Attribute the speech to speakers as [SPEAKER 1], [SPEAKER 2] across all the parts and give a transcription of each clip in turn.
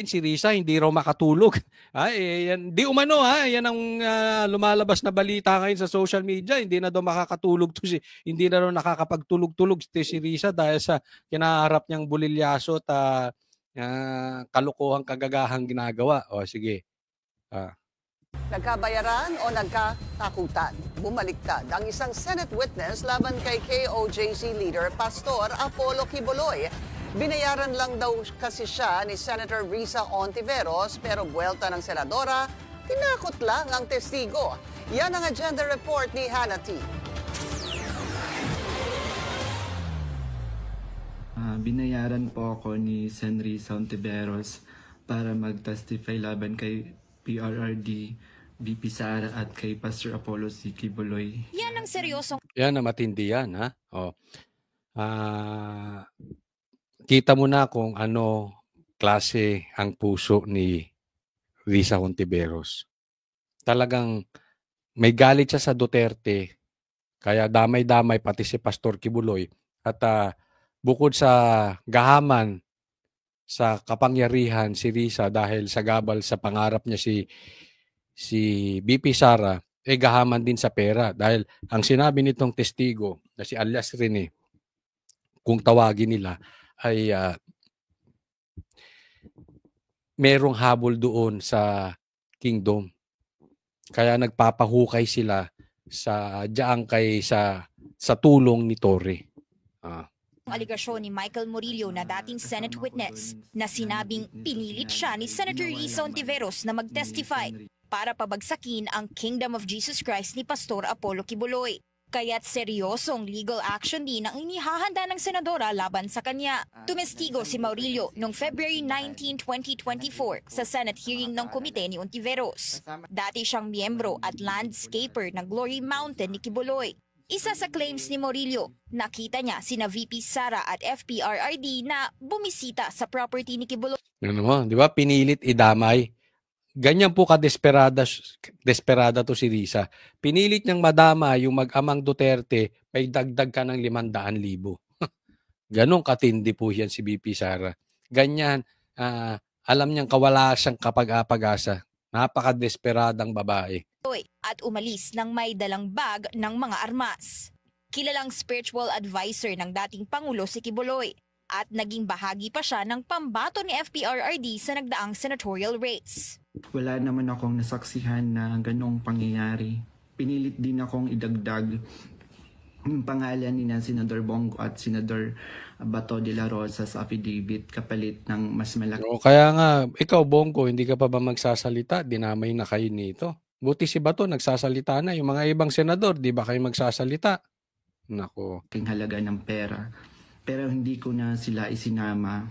[SPEAKER 1] si Risa hindi raw makatulog. Yan, di umano yan ang lumalabas na balita ngayon sa social media. Hindi na daw makakatulog hindi na daw nakakapagtulog-tulog si Risa dahil sa kinaharap niyang bulilyaso at kalukuhang kagagahang ginagawa. O sige.
[SPEAKER 2] Nagkabayaran o nagkatakutan? Bumaliktad ang isang Senate witness laban kay KOJC leader Pastor Apollo Quiboloy. Binayaran lang daw kasi siya ni Senator Risa Hontiveros pero buwelta ng senadora, tinakot lang ang testigo. Yan ang agenda report ni Hannah T.
[SPEAKER 3] Binayaran po ako ni Sen. Risa Hontiveros para mag-testify laban kay PRRD, VP Sara at kay Pastor Apollo C. Quiboloy.
[SPEAKER 4] Yan ang seryosong...
[SPEAKER 1] Yan na matindi yan, ha? Kita mo na kung ano klase ang puso ni Risa Hontiveros. Talagang may galit siya sa Duterte, kaya damay-damay pati si Pastor Quiboloy. At bukod sa gahaman sa kapangyarihan si Risa dahil sa gabal sa pangarap niya si BP Sara, gahaman din sa pera. Dahil ang sinabi nitong testigo na si alias Rene, kung tawagin nila, ay merong habol doon sa kingdom. Kaya nagpapahukay sila sa tulong ni Torre.
[SPEAKER 4] Aligasyon ni Michael Murillo na dating Senate witness na sinabing pinilit siya ni Senator Risa Hontiveros na mag-testify para pabagsakin ang Kingdom of Jesus Christ ni Pastor Apollo Quiboloy. Kaya't seryosong legal action din ang inihahanda ng senadora laban sa kanya. Tumestigo si Murillo noong February 19, 2024 sa Senate hearing ng komite ni Hontiveros. Dati siyang miyembro at landscaper ng Glory Mountain ni Quiboloy. Isa sa claims ni Murillo, nakita niya sina VP Sara at FPRRD na bumisita sa property ni Quiboloy.
[SPEAKER 1] Di ba? Pinilit idamay. Ganyan po desperada to si Risa. Pinilit niyang madama yung mag-amang Duterte, may dagdag ka ng 500,000. Ganon katindi po yan si BP Sara. Ganyan, alam niyang kawala siyang kapag-apag-asa. Napaka-desperadang babae.
[SPEAKER 4] At umalis ng may dalang bag ng mga armas. Kilalang spiritual advisor ng dating Pangulo si Quiboloy at naging bahagi pa siya ng pambato ni FPRRD sa nagdaang senatorial race.
[SPEAKER 3] Wala naman akong nasaksihan na ganong pangyayari. Pinilit din akong idagdag yung pangalan ni Senador Bongo at Senador Bato de la Rosa sa affidavit kapalit ng mas malaki.
[SPEAKER 1] Kaya nga, ikaw Bongo, hindi ka pa ba magsasalita? Dinamay na kayo nito. Buti si Bato nagsasalita na. Yung mga ibang senador, di ba kayo magsasalita? Nako.
[SPEAKER 3] King halaga ng pera. Pero hindi ko na sila isinama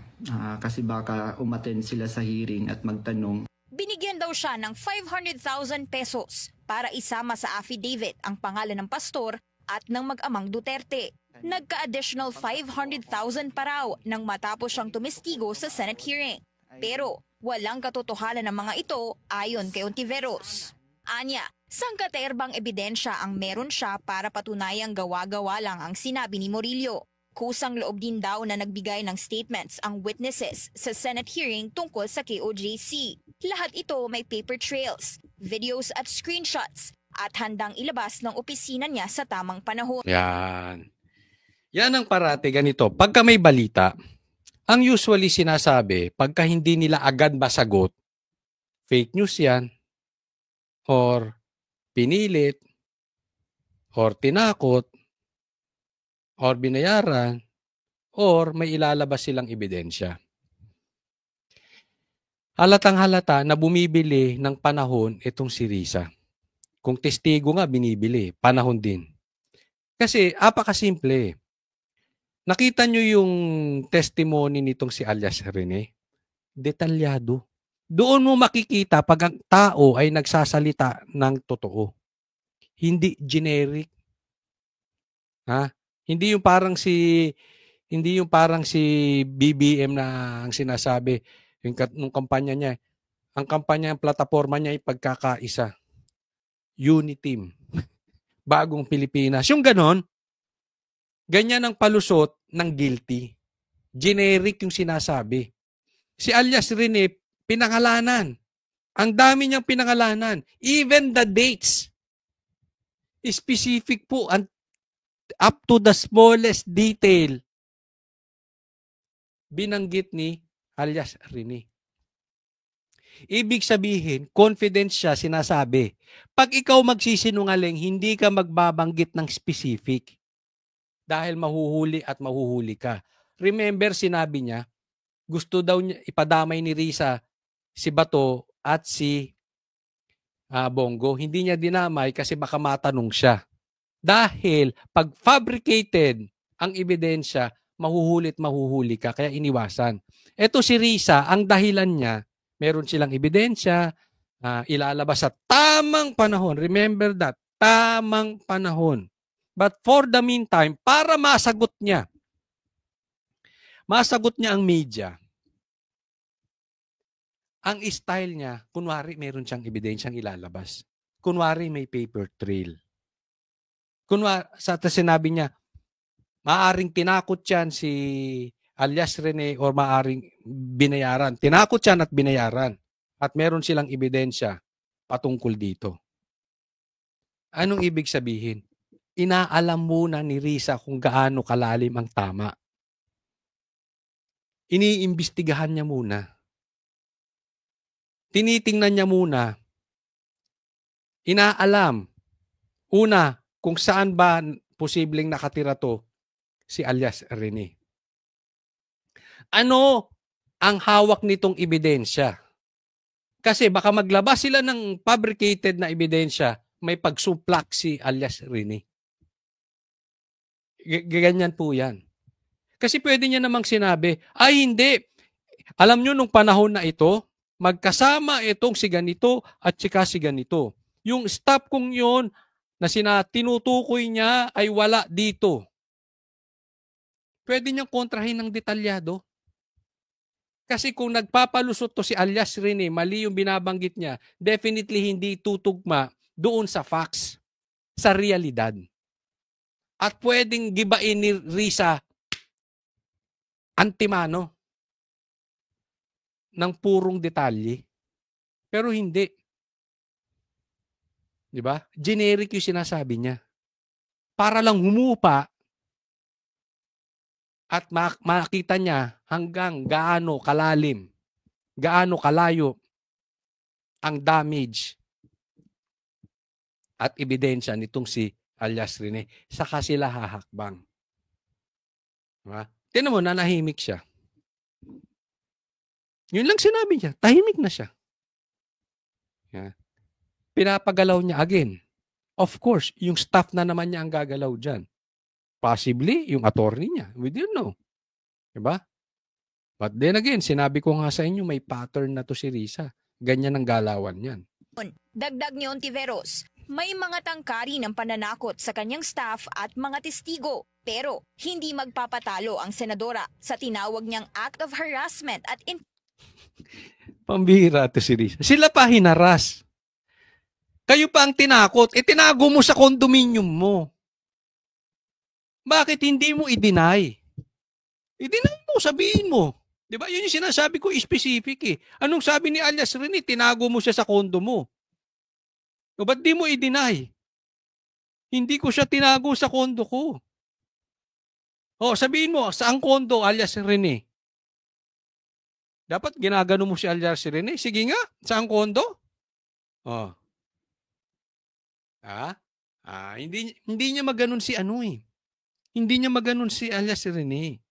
[SPEAKER 3] kasi baka umattend sila sa hearing at magtanong.
[SPEAKER 4] Binigyan daw siya ng 500,000 pesos para isama sa affidavit ang pangalan ng pastor at ng mag-amang Duterte. Nagka-additional 500,000 pa raw nang matapos siyang tumestigo sa Senate hearing. Pero walang katotohanan ng mga ito ayon kay Hontiveros. Anya, sangkaterbang ebidensya ang meron siya para patunayang gawa-gawa lang ang sinabi ni Murillo. Kusang loob din daw na nagbigay ng statements ang witnesses sa Senate hearing tungkol sa KOJC. Lahat ito may paper trails, videos at screenshots at handang ilabas ng opisina niya sa tamang panahon.
[SPEAKER 1] Yan. Yan ang parate ganito. Pagka may balita, ang usually sinasabi, pagka hindi nila agad masagot, fake news yan, or pinilit, or tinakot, or binayaran, or may ilalabas silang ebidensya. Halatang-halata na bumibili ng panahon itong si Risa. Kung testigo nga binibili, panahon din. Kasi apakasimple. Nakita nyo yung testimony nitong si alias Rene? Detalyado. Doon mo makikita pag ang tao ay nagsasalita ng totoo. Hindi generic. Hindi yung parang si BBM na ang sinasabi yung kampanya niya. Ang kampanya, ang plataforma niya ay pagkakaisa. Uniteam. Bagong Pilipinas. Yung ganon, ganyan ang palusot ng guilty. Generic yung sinasabi. Si alias Rene, pinangalanan. Ang dami niyang pinangalanan. Even the dates. Specific po. Up to the smallest detail. Binanggit ni alias Rene. Ibig sabihin, confidence siya sinasabi. Pag ikaw magsisinungaling, hindi ka magbabanggit ng specific. Dahil mahuhuli at mahuhuli ka. Remember, sinabi niya, gusto daw niya ipadamay ni Risa si Bato at si Bongo. Hindi niya dinamay kasi baka matanong siya. Dahil pag fabricated ang ebidensya, mahuhuli ka, kaya iniwasan. Ito si Risa, ang dahilan niya, meron silang ebidensya, ilalabas sa tamang panahon. Remember that, tamang panahon. But for the meantime, para masagot niya ang media, ang style niya, kunwari meron siyang ebidensyang ilalabas. Kunwari may paper trail. Kunwari, sinabi niya, maaring tinakot yan si alias Rene or maaring binayaran. Tinakot yan at binayaran. At meron silang ebidensya patungkol dito. Anong ibig sabihin? Inaalam muna ni Risa kung gaano kalalim ang tama. Iniimbestigahan niya muna. Tinitingnan niya muna. Inaalam. Una, kung saan ba posibleng nakatira to si alias Rene. Ano ang hawak nitong ebidensya? Kasi baka maglabas sila ng fabricated na ebidensya, may pagsuplak si alias Rene. Ganyan po yan. Kasi pwede niya namang sinabi, ay hindi. Alam nyo, nung panahon na ito, magkasama itong si ganito at sika si ganito. Yung staff kong yun na tinutukoy niya ay wala dito. Pwede niyang kontrahin ng detalyado. Kasi kung nagpapalusot to si alias Rene, mali yung binabanggit niya, definitely hindi tutugma doon sa facts, sa realidad. At pwedeng gibain ni Risa antimano ng purong detalye. Pero hindi. Di ba? Generic yung sinasabi niya. Para lang humupa at makita niya hanggang gaano kalalim, gaano kalayo ang damage at ebidensya nitong si alias Rene. Saka sila hahakbang. Diba? Tingnan mo, nanahimik siya. Yun lang sinabi niya. Tahimik na siya. Yeah. Pinapagalaw niya again. Of course, yung staff na naman niya ang gagalaw dyan. Possibly, yung attorney niya. We don't know. Diba? But then again, sinabi ko nga sa inyo, may pattern na to si Risa. Ganyan ang galawan niyan.
[SPEAKER 4] Dagdag ni Ontiveros, may mga tangkari ng pananakot sa kanyang staff at mga testigo. Pero hindi magpapatalo ang senadora sa tinawag niyang act of harassment at
[SPEAKER 1] Pambihira to si Risa. Sila pa hinaras. Kayo pa ang tinakot. Tinago mo sa condominium mo. Bakit hindi mo i-deny? I-deny mo, sabihin mo. Diba? Yun yung sinasabi ko, specific eh. Anong sabi ni alias Rene? Tinago mo siya sa kondo mo. O ba't di mo i-deny? Hindi ko siya tinago sa kondo ko. O sabihin mo, saang kondo alias Rene? Dapat ginagano mo si alias Rene. Sige nga, saang kondo? O. Hindi niya maganon si Hindi niya maganon si alias Rene.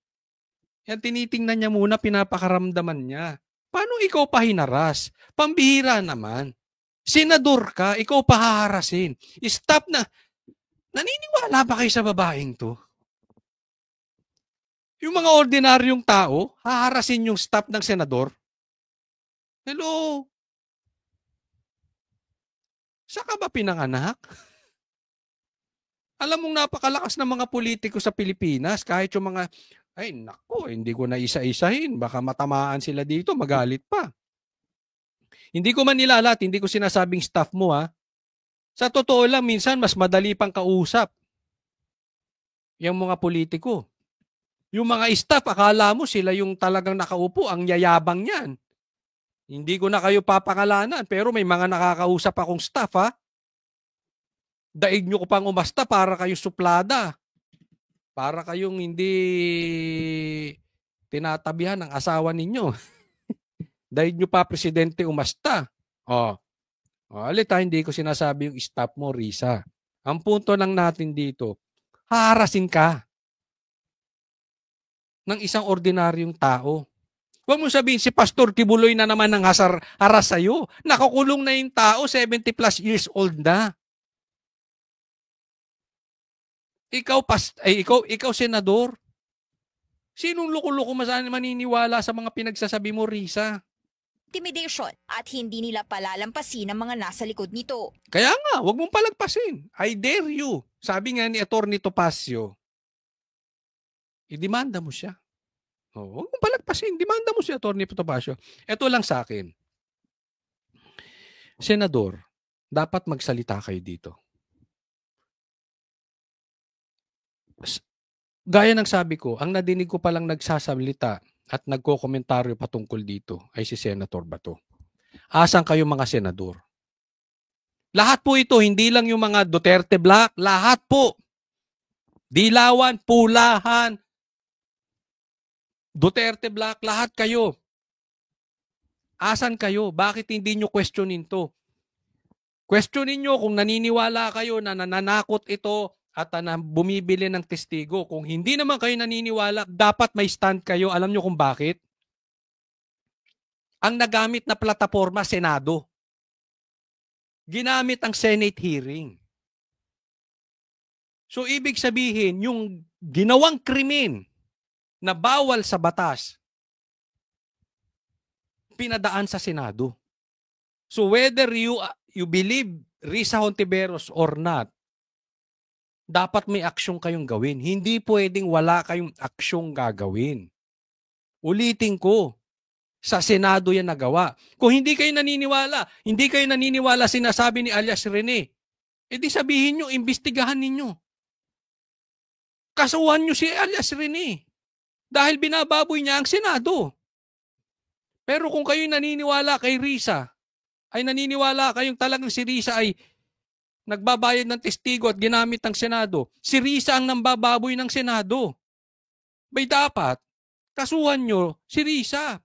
[SPEAKER 1] Yan, tinitingnan niya muna, pinapakaramdaman niya. Paano ikaw pa hinaras? Pambihira naman. Senador ka, ikaw pa haharasin. Stop na. Naniniwala ba kayo sa babaeng to? Yung mga ordinaryong tao, haharasin yung staff ng senador? Hello? Saan ka ba pinanganak? Alam mong napakalakas ng mga politiko sa Pilipinas, kahit yung mga, ay nako, hindi ko na isa-isahin, baka matamaan sila dito, magalit pa. Hindi ko man nilalat, hindi ko sinasabing staff mo ha. Sa totoo lang, minsan mas madali pang kausap yung mga politiko. Yung mga staff, akala mo sila yung talagang nakaupo, ang yayabang niyan. Hindi ko na kayo papangalanan, pero may mga nakakausap akong staff, ha? Daig nyo ko pang umasta para kayo suplada. Para kayong hindi tinatabihan ng asawa ninyo. Daig nyo pa presidente umasta. Alita, hindi ko sinasabi yung staff mo, Risa. Ang punto lang natin dito, haharasin ka ng isang ordinaryong tao. Huwag mo sabihin si Pastor Kibuloy na naman ng haras sa'yo. Nakakulong na yung tao, 70 plus years old na. Ikaw senador. Sinong loko-loko maniniwala sa mga pinagsasabi mo, Risa?
[SPEAKER 4] Intimidation at hindi nila palalampasin ang mga nasa likod nito.
[SPEAKER 1] Kaya nga, huwag mong palagpasin. I dare you. Sabi nga ni Atty. Topacio, idemanda mo siya. Huwag mong palagpasin. Demanda mo si Atty. Topacio. Ito lang sa akin. Senador, dapat magsalita kayo dito. Gaya ng sabi ko, ang nadinig ko palang nagsasalita at nagko-komentaryo patungkol dito ay si Senator Bato. Asan kayo mga senador? Lahat po ito, hindi lang yung mga Duterte Black, lahat po. Dilawan, Pulahan, Duterte Black, lahat kayo. Asan kayo? Bakit hindi nyo questionin to? Questionin nyo kung naniniwala kayo na nananakot ito at bumibili ng testigo. Kung hindi naman kayo naniniwala, dapat may stand kayo. Alam nyo kung bakit? Ang nagamit na plataforma, Senado. Ginamit ang Senate hearing. So, ibig sabihin, yung ginawang krimen na bawal sa batas, pinadaan sa Senado. So, whether you believe Risa Hontiveros or not, dapat may aksyon kayong gawin. Hindi pwedeng wala kayong aksyong gagawin. Ulitin ko, sa Senado yan nagawa. Kung hindi kayo naniniwala sinasabi ni alias Rene, edi sabihin nyo, imbestigahan ninyo. Kasuhan nyo si alias Rene. Dahil binababoy niya ang Senado. Pero kung kayo naniniwala kay Risa, ay naniniwala kayong talagang si Risa ay nagbabayad ng testigo at ginamit ng Senado, si Risa ang nambababoy ng Senado. May dapat, kasuhan nyo si Risa.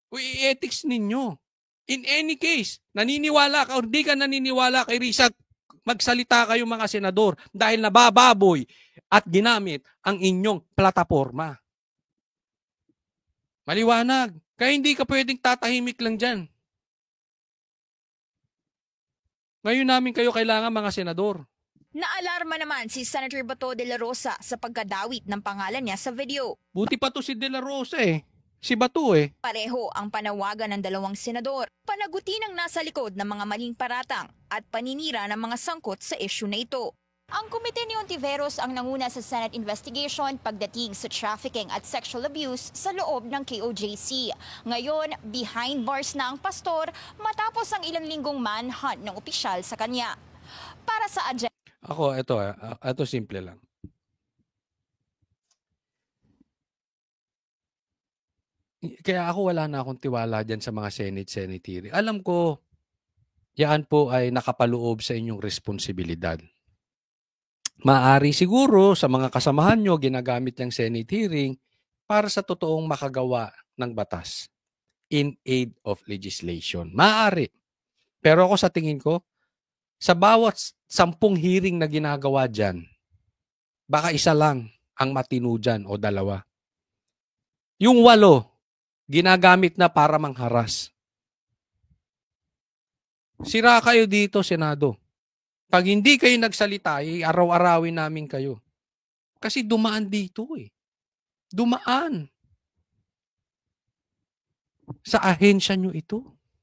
[SPEAKER 1] O i-ethics ninyo. In any case, naniniwala ka o di ka naniniwala kay Risa, magsalita kayo mga senador dahil nabababoy at ginamit ang inyong plataforma. Maliwanag. Kaya hindi ka pwedeng tatahimik lang dyan. Ngayon namin kayo kailangan mga senador.
[SPEAKER 4] Naalarma naman si Senator Bato de la Rosa sa pagkadawit ng pangalan niya sa video.
[SPEAKER 1] Buti pa to si De La Rosa eh. Si Bato eh.
[SPEAKER 4] Pareho ang panawagan ng dalawang senador. Panagutin ang nasa likod ng mga maling paratang at paninira ng mga sangkot sa issue na ito. Ang komite ni Hontiveros ang nanguna sa Senate investigation pagdating sa trafficking at sexual abuse sa loob ng KOJC. Ngayon, behind bars na ang pastor matapos ang ilang linggong manhunt ng opisyal sa kanya. Para sa agenda.
[SPEAKER 1] Ako, ito simple lang. Kaya ako wala na akong tiwala dyan sa mga Senate hearing. Alam ko, yan po ay nakapaloob sa inyong responsibilidad. Maaari siguro sa mga kasamahan nyo, ginagamit yung Senate hearing para sa totoong makagawa ng batas in aid of legislation. Maaari. Pero ako sa tingin ko, sa bawat 10 hearing na ginagawa dyan, baka isa lang ang matino dyan o 2. Yung 8, ginagamit na para mangharas. Sira kayo dito, Senado. Pag hindi kayo nagsalita, araw-arawin namin kayo. Kasi dumaan dito eh. Dumaan. Sa ahensya nyo ito.